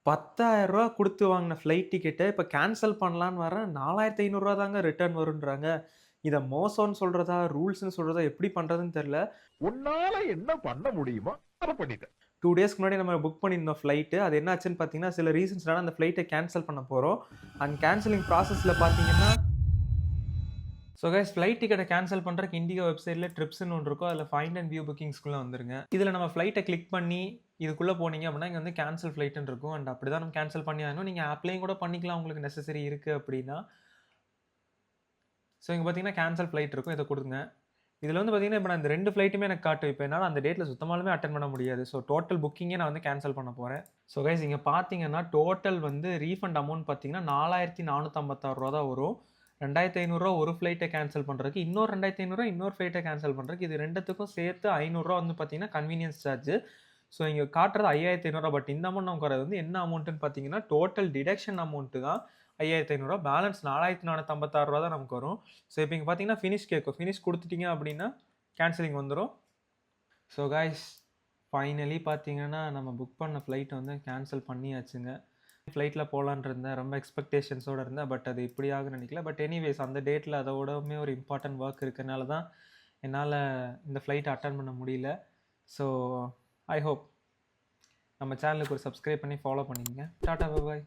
ரூ. 10,000 குடுத்து வாங்குன ஃப்ளைட் டிக்கெட்ட இப்ப கேன்சல் பண்ணலான்னு வரேன். ரூ. 4,500 தாங்க ரிட்டர்ன் வரும்ன்றாங்க. இத மோசம்ன்னு சொல்றதா, ரூல்ஸ்ன்னு சொல்றதா, எப்படி பண்றதுன்னு தெரியல. உன்னால என்ன பண்ண முடியுமோ அத பண்ணிட்டேன். 2 டேஸ்க்கு முன்னாடி நம்ம புக் பண்ணியிருந்தோம் ஃப்ளைட்டு. அது என்ன ஆச்சுன்னு பார்த்தீங்கன்னா, சில ரீசன்ஸ்னால அந்த ஃப்ளைட்ட கேன்சல் பண்ண போறோம். அண்ட் கேன்சலிங் ப்ராசஸ்ல பார்த்தீங்கன்னா ஃப்ளைட் டிக்கெட்ட கேன்சல் பண்றதுக்கு இண்டிகோ வெப்சைட்ல ட்ரிப்ஸ்ன்னு ஒண்ணு இருக்கும். அதுல ஃபைண்ட் அண்ட் வியூ புக்கிங்ஸ்குள்ள வந்துருங்க. இதுல நம்ம ஃப்ளைட்ட கிளிக் பண்ணி இதுக்குள்ள போனீங்க அப்படின்னா, இங்க வந்து கேன்சல் ஃப்ளைட்ன்னு இருக்கும். அண்ட் அப்படிதான் நம்ம கேன்சல் பண்ணி ஆகணும். நீங்க ஆப்லயும் கூட பண்ணிக்கலாம் உங்களுக்கு நெசசரி இருக்கு அப்படின்னா. இங்க பார்த்தீங்கன்னா கேன்சல் ஃப்ளைட் இருக்கும். இத குடுங்க. இதுல வந்து பார்த்தீங்கன்னா, இப்ப நான் இந்த 2 ஃப்ளைட்டுமே எனக்கு காட்டும். இப்ப என்னால அந்த டேட்ல சுத்தமாலுமே அட்டெண்ட் பண்ண முடியாது. டோட்டல் புக்கிங்கே நான் வந்து கேன்சல் பண்ண போறேன். இங்க பார்த்தீங்கன்னா, டோட்டல் வந்து ரீஃபண்ட் அமௌண்ட் பார்த்தீங்கன்னா, ரூ. 4,456 தான் வரும். ரூ. 2,500 ஒரு ஃப்ளைட்ட கேன்சல் பண்றதுக்கு, இன்னொரு ரூ. 2,500 இன்னொரு ஃப்ளைட்ட கேன்சல் பண்றதுக்கு. இது 2த்துக்கும் சேர்த்து ரூ. 500 வந்து பார்த்தீங்கன்னா, கன்வீனியன்ஸ் சார்ஜ். இங்க காட்டுறது ரூ. 5,500 பட் இந்த அமௌண்ட் நமக்கு வர்றது வந்து என்ன அமௌண்ட்ன்னு பார்த்தீங்கன்னா, டோட்டல் டிடக்ஷன் அமௌண்ட் தான் ரூ. 5,500 பேலன்ஸ் ரூ. 4,456 தான் நமக்கு வரும். இப்ப இங்க பார்த்தீங்கன்னா, ஃபினிஷ் கேட்கும். ஃபினிஷ் குடுத்துட்டீங்க அப்படின்னா, கேன்சலிங் வந்துரும். காய்ஸ் ஃபைனலி பார்த்தீங்கன்னா, நம்ம புக் பண்ண ஃப்ளைட் வந்து கேன்சல் பண்ணியாச்சுங்க. ஃப்ளைட்ல போலான்னு இருந்தேன். ரொம்ப எக்ஸ்பெக்டேஷன்ஸோட இருந்தேன். பட் அது இப்படி ஆகும்னு நினைக்கல. பட் எனிவேஸ் அந்த டேட்ல அதோடவுமே ஒரு இம்பார்ட்டன்ட் வொர்க் இருக்கனால தான் என்னால இந்த ஃப்ளைட்ட அட்டெண்ட் பண்ண முடியல. ஸோ ஐ ஹோப் நம்ம சேனலுக்கு ஒரு சப்ஸ்கிரைப் பண்ணி ஃபாலோ பண்ணிக்கங்க. Tata bye bye.